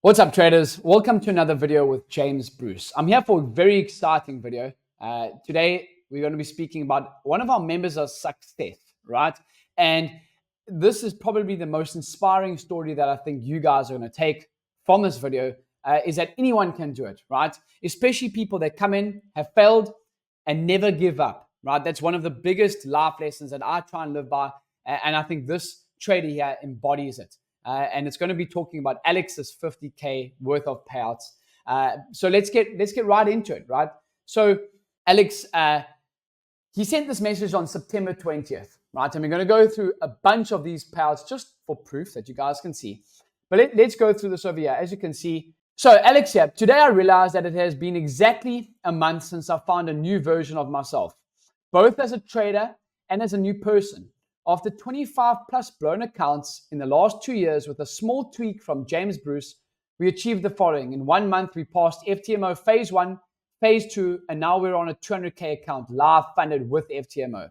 What's up, traders? Welcome to another video with James Bruce. I'm here for a very exciting video. Today, we're going to be speaking about one of our members of success, right? And this is probably the most inspiring story that I think you guys are going to take from this video, is that anyone can do it, right? Especially people that come in, have failed, and never give up, right? That's one of the biggest life lessons that I try and live by. And I think this trader here embodies it. And it's going to be talking about Alex's 50K worth of payouts. So let's get right into it, right? So Alex, he sent this message on September 20th, right? And we're going to go through a bunch of these payouts just for proof that you guys can see. But let's go through this over here. As you can see, so Alex here, today I realized that it has been exactly a month since I found a new version of myself, both as a trader and as a new person. After 25 plus blown accounts in the last 2 years with a small tweak from James Bruce, we achieved the following. In 1 month, we passed FTMO phase 1, phase 2, and now we're on a 200K account live funded with FTMO.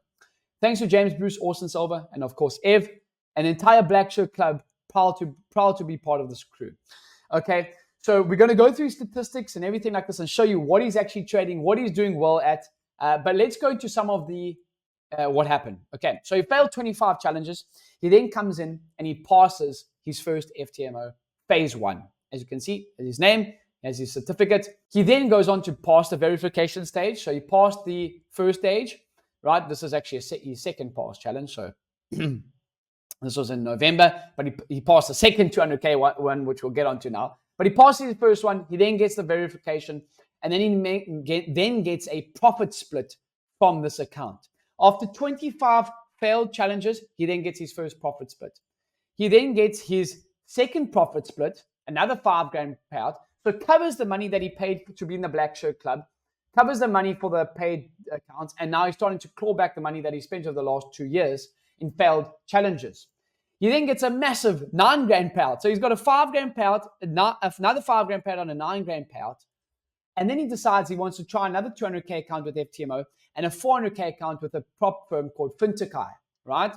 Thanks to James Bruce, Austin Silver, and of course Ev, an entire Black Shirt Club, proud to be part of this crew. Okay, so we're going to go through statistics and everything like this and show you what he's actually trading, what he's doing well at. But let's go to some of the what happened. Okay, so he failed 25 challenges. He then comes in and he passes his first FTMO phase 1. As you can see, his name, has his certificate. He then goes on to pass the verification stage. So he passed the first stage, right? This is actually his second pass challenge. So this was in November, but he passed the second 200K one, which we'll get onto now. But he passes his first one. He then gets the verification, and then he then gets a profit split from this account. After 25 failed challenges, he then gets his first profit split. He then gets his second profit split, another $5,000 payout. So it covers the money that he paid to be in the Black Shirt Club, covers the money for the paid accounts, and now he's starting to claw back the money that he spent over the last 2 years in failed challenges. He then gets a massive $9,000 payout. So he's got a $5,000 payout, another $5,000 payout on a $9,000 payout. And then he decides he wants to try another 200K account with FTMO and a 400K account with a prop firm called Fintakai, right?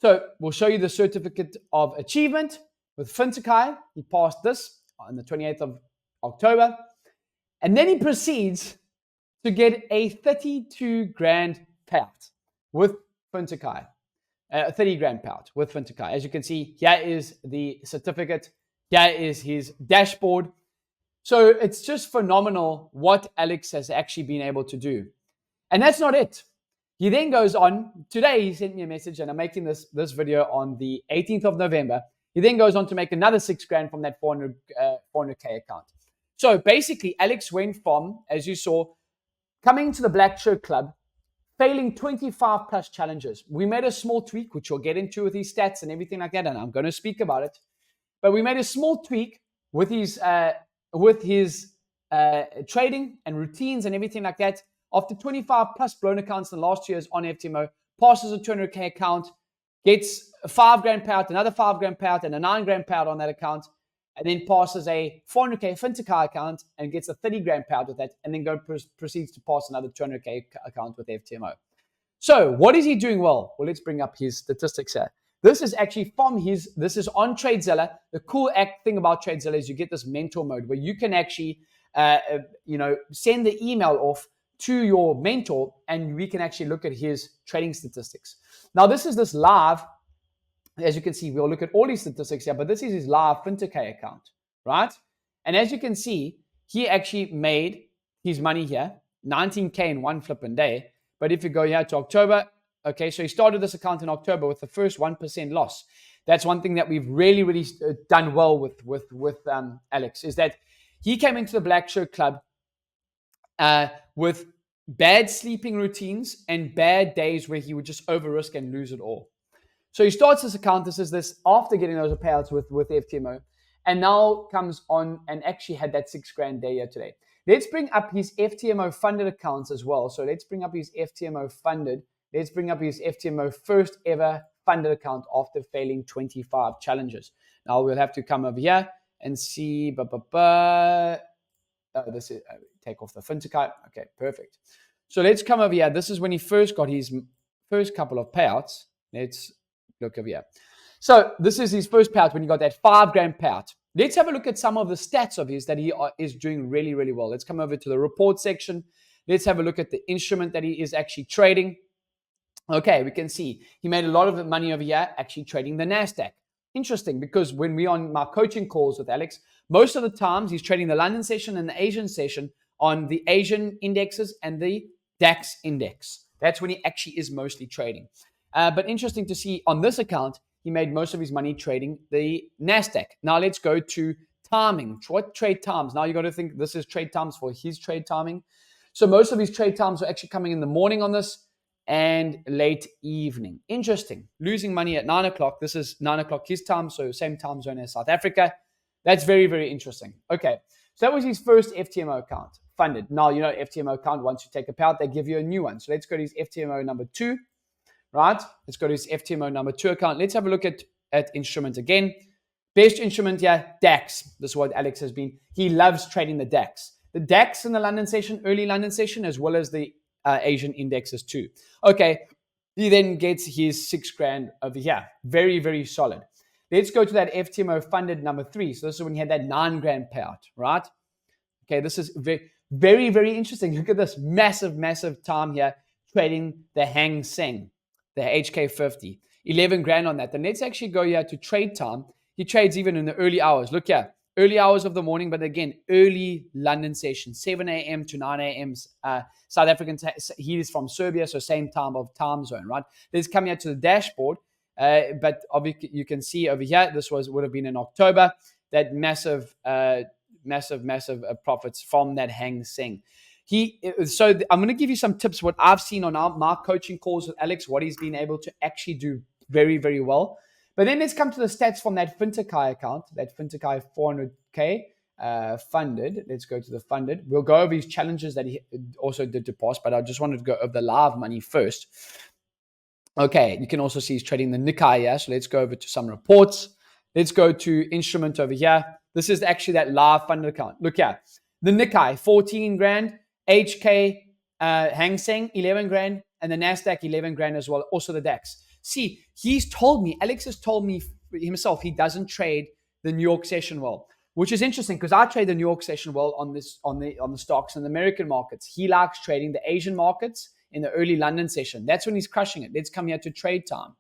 So we'll show you the certificate of achievement with Fintakai. He passed this on the 28th of October. And then he proceeds to get a $32,000 payout with Fintakai, a $30,000 payout with Fintakai. As you can see, here is the certificate. Here is his dashboard. So it's just phenomenal what Alex has actually been able to do. And that's not it. He then goes on. Today, he sent me a message, and I'm making this video on the 18th of November. He then goes on to make another $6,000 from that 400K account. So basically, Alex went from, as you saw, coming to the Black Shirt Club, failing 25 plus challenges. We made a small tweak, which we'll get into with his stats and everything like that, and I'm going to speak about it. But we made a small tweak with his trading and routines and everything like that. After 25 plus blown accounts in the last 2 years on FTMO, passes a 200K account, gets a $5,000 payout, another $5,000 payout, and a $9,000 payout on that account, and then passes a 400K Fintakai account and gets a $30,000 payout with that, and then proceeds to pass another 200K account with FTMO. So what is he doing well? Well, let's bring up his statistics here. This is actually this is on TradeZilla. The cool thing about TradeZilla is you get this mentor mode where you can actually, send the email off to your mentor, and we can actually look at his trading statistics. Now, this is live. As you can see, we'll look at all his statistics here, but this is his live Fintakai account, right? And as you can see, he actually made his money here, 19K in one flipping day. But if you go here to October, okay, so he started this account in October with the first 1% loss. That's one thing that we've really done well with Alex, is that he came into the Black Shirt Club with bad sleeping routines and bad days where he would just over risk and lose it all. So he starts this account. This is after getting those payouts with FTMO, and now comes on and actually had that $6,000 day here today. Let's bring up his FTMO funded accounts as well. So let's bring up his FTMO funded. Let's bring up his FTMO first ever funded account after failing 25 challenges. Now we'll have to come over here and see. This is take off the Fintakai. Okay, perfect. So let's come over here. This is when he first got his first couple of payouts. Let's look over here. So this is his first payout when he got that $5,000 payout. Let's have a look at some of the stats of his that he is doing really, really well. Let's come over to the report section. Let's have a look at the instrument that he is actually trading. Okay, we can see he made a lot of money over here actually trading the NASDAQ. Interesting, because when we're on my coaching calls with Alex, most of the times he's trading the London session and the Asian session on the Asian indexes and the DAX index. That's when he actually is mostly trading. But interesting to see on this account, he made most of his money trading the NASDAQ. Now let's go to timing. What trade times? Now you got to think this is trade times for his trade timing. So most of his trade times are actually coming in the morning on this and late evening. Interesting. Losing money at 9 o'clock. This is 9 o'clock his time, so same time zone as South Africa. That's very, very interesting. Okay, so that was his first FTMO account, funded. Now, you know, FTMO account, once you take a payout, they give you a new one. So let's go to his FTMO number 2, right? Let's go to his FTMO number 2 account. Let's have a look at instrument again. Best instrument here, DAX. This is what Alex has been. He loves trading the DAX. The DAX in the London session, early London session, as well as the Asian indexes too. Okay, he then gets his $6,000 over here. Very, very solid. Let's go to that FTMO funded number 3. So this is when he had that $9,000 payout, right? Okay, this is very, very, very interesting. Look at this massive, massive time here trading the Hang Seng, the HK50. $11,000 on that. Then let's actually go here to trade time. He trades even in the early hours. Look here. Early hours of the morning, but again, early London session, 7 a.m. to 9 a.m. South African, he is from Serbia, so same time zone, right? Let's come here to the dashboard, but obviously you can see over here, this would have been in October, that massive profits from that Hang Seng. So I'm going to give you some tips, what I've seen on my coaching calls with Alex, what he's been able to actually do very, very well. But then let's come to the stats from that Fintakai account, that Fintakai 400K funded. Let's go to the funded. We'll go over his challenges that he also did to pass, but I just wanted to go over the live money first. Okay, you can also see he's trading the Nikkei here. So let's go over to some reports. Let's go to instrument over here. This is actually that live funded account. Look here. The Nikkei, $14,000. HK Hang Seng, $11,000. And the NASDAQ, $11,000 as well. Also the DAX. See, Alex has told me himself, he doesn't trade the New York session well, which is interesting because I trade the New York session well on the stocks and the American markets. He likes trading the Asian markets in the early London session. That's when he's crushing it. Let's come here to trade time.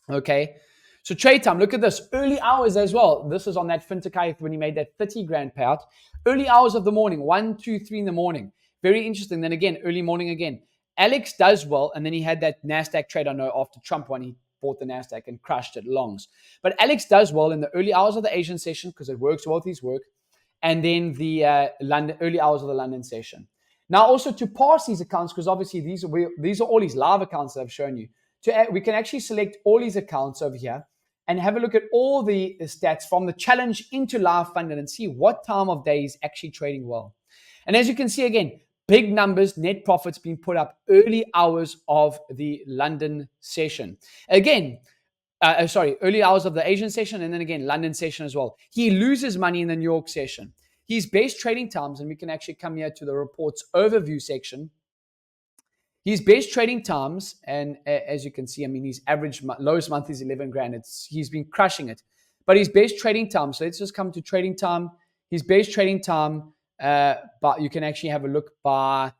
Okay, so trade time, look at this. Early hours as well. This is on that Fintakai when he made that $30,000 payout. Early hours of the morning, 1, 2, 3 in the morning. Very interesting. Then again, early morning again. Alex does well, and then he had that NASDAQ trade, I know, after Trump when he bought the NASDAQ and crushed it longs. But Alex does well in the early hours of the Asian session because it works well with his work, and then the early hours of the London session. Now, also to pass these accounts, because obviously these are all his live accounts that I've shown you. We can actually select all these accounts over here and have a look at all the stats from the challenge into live funded and see what time of day he's actually trading well. And as you can see again, big numbers, net profits being put up early hours of the London session. Again, early hours of the Asian session, and then again, London session as well. He loses money in the New York session. His best trading times, and we can actually come here to the reports overview section. His best trading times, and as you can see, I mean, his average lowest month is $11,000. He's been crushing it. But his best trading time, so let's just come to trading time. His best trading time, but you can actually have a look by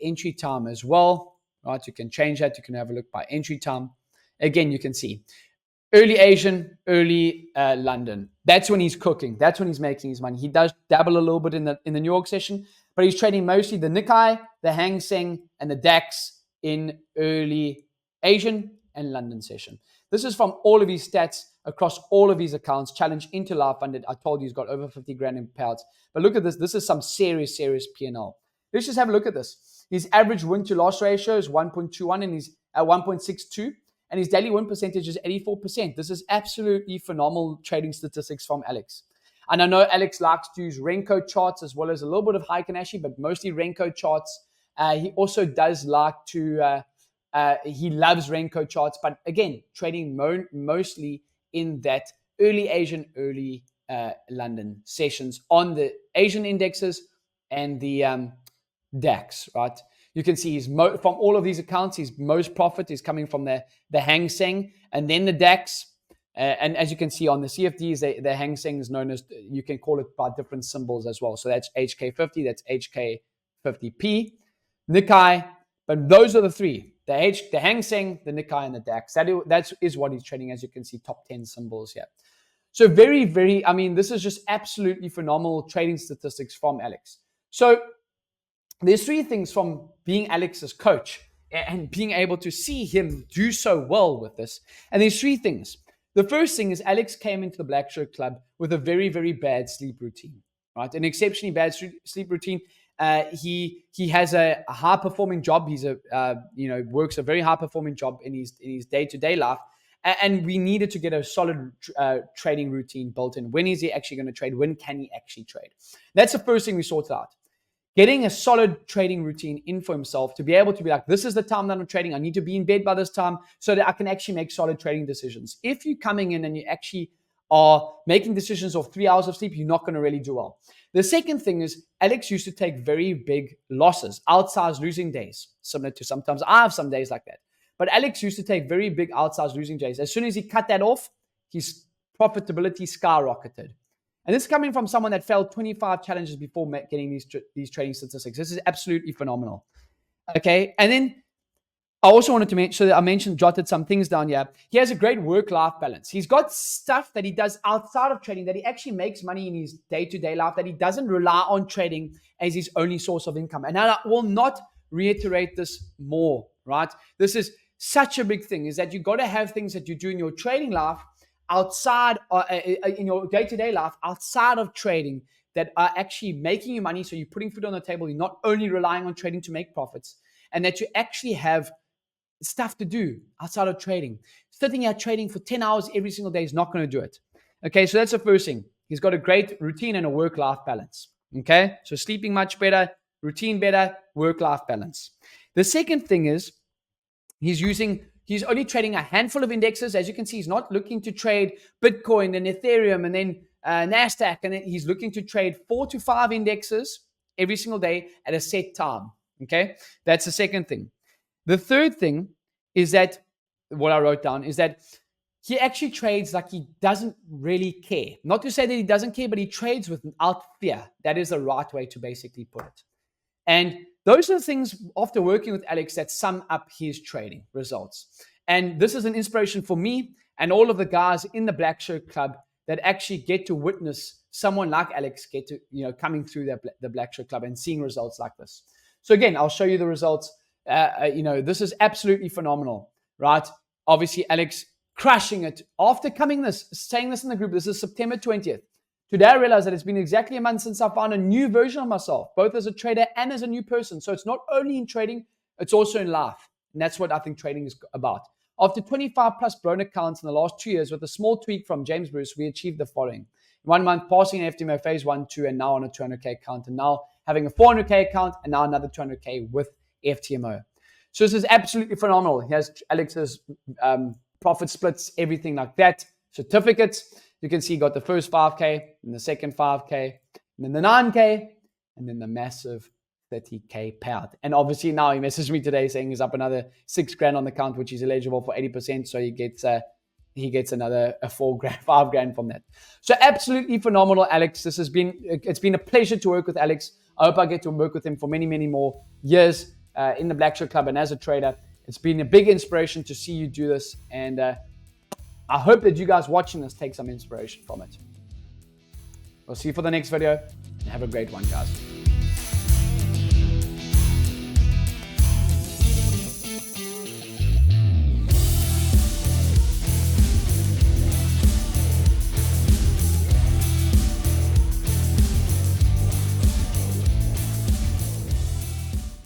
entry time as well, right? You can change that. You can have a look by entry time. Again, you can see early Asian, early London. That's when he's cooking. That's when he's making his money. He does dabble a little bit in the New York session, but he's trading mostly the Nikkei, the Hang Seng, and the DAX in early Asian and London session. This is from all of his stats across all of his accounts. Challenge into live funded. I told you he's got over $50,000 in payouts. But look at this. This is some serious P&L. Let's just have a look at this. His average win to loss ratio is 1.21 and he's at 1.62. And his daily win percentage is 84%. This is absolutely phenomenal trading statistics from Alex. And I know Alex likes to use Renko charts as well as a little bit of Heiken-Ashi, but mostly Renko charts. He also does like to, he loves Renko charts, but again, trading mostly in that early Asian, early London sessions on the Asian indexes and the DAX, right? You can see from all of these accounts, his most profit is coming from the Hang Seng and then the DAX. And as you can see on the CFDs, the Hang Seng is known as, you can call it by different symbols as well. So that's HK50, that's HK50P, Nikkei. But those are the three: the Hang Seng, the Nikkei, and the DAX. That is what he's trading, as you can see, top 10 symbols here. So very, very, I mean, this is just absolutely phenomenal trading statistics from Alex. So there's three things from being Alex's coach and being able to see him do so well with this. And there's three things. The first thing is Alex came into the Black Shirt Club with a very, very bad sleep routine, right? An exceptionally bad sleep routine. He has a high performing job. He's works a very high performing job in his day-to-day life. And we needed to get a solid trading routine built in. When is he actually going to trade? When can he actually trade? That's the first thing we sorted out. Getting a solid trading routine in for himself to be able to be like, this is the time that I'm trading. I need to be in bed by this time so that I can actually make solid trading decisions. If you're coming in and you actually are making decisions off 3 hours of sleep, you're not going to really do well. The second thing is Alex used to take very big losses, outsized losing days, similar to sometimes I have some days like that. But Alex used to take very big outsized losing days. As soon as he cut that off, his profitability skyrocketed. And this is coming from someone that failed 25 challenges before getting these trading statistics. This is absolutely phenomenal. Okay. And then I also wanted to mention, so I jotted some things down here. He has a great work-life balance. He's got stuff that he does outside of trading, that he actually makes money in his day-to-day life, that he doesn't rely on trading as his only source of income. And I will not reiterate this more, right? This is such a big thing, is that you got to have things that you do in your trading life outside, in your day-to-day life, outside of trading, that are actually making you money. So you're putting food on the table. You're not only relying on trading to make profits, and that you actually have stuff to do outside of trading. Sitting here trading for 10 hours every single day is not going to do it. Okay, so that's the first thing. He's got a great routine and a work-life balance. Okay, so sleeping much better, routine better, work-life balance. The second thing is he's only trading a handful of indexes. As you can see, he's not looking to trade Bitcoin and Ethereum and then NASDAQ. And then he's looking to trade 4 to 5 indexes every single day at a set time. Okay, that's the second thing. The third thing is that, what I wrote down, is that he actually trades like he doesn't really care. Not to say that he doesn't care, but he trades without fear. That is the right way to basically put it. And those are the things, after working with Alex, that sum up his trading results. And this is an inspiration for me and all of the guys in the Black Shirt Club that actually get to witness someone like Alex get to, coming through the Black Shirt Club and seeing results like this. So again, I'll show you the results. This is absolutely phenomenal, right? Obviously, Alex crushing it after saying this in the group. This is September 20th. Today, I realized that it's been exactly a month since I found a new version of myself, both as a trader and as a new person. So it's not only in trading, it's also in life. And that's what I think trading is about. After 25 plus blown accounts in the last 2 years, with a small tweak from James Bruce, we achieved the following. In 1 month, passing an FTMO phase 1, 2, and now on a 200K account, and now having a 400K account, and now another 200K with FTMO. So this is absolutely phenomenal. He has Alex's profit splits, everything like that. Certificates. You can see he got the first 5K, and the second 5K, and then the 9K, and then the massive 30K payout. And obviously now he messaged me today saying he's up another $6,000 on the account, which is eligible for 80%. So he gets another $5,000 from that. So absolutely phenomenal, Alex. It's been a pleasure to work with Alex. I hope I get to work with him for many, many more years in the Black Shirt Club and as a trader. It's been a big inspiration to see you do this. And I hope that you guys watching this take some inspiration from it. We'll see you for the next video, and have a great one, guys.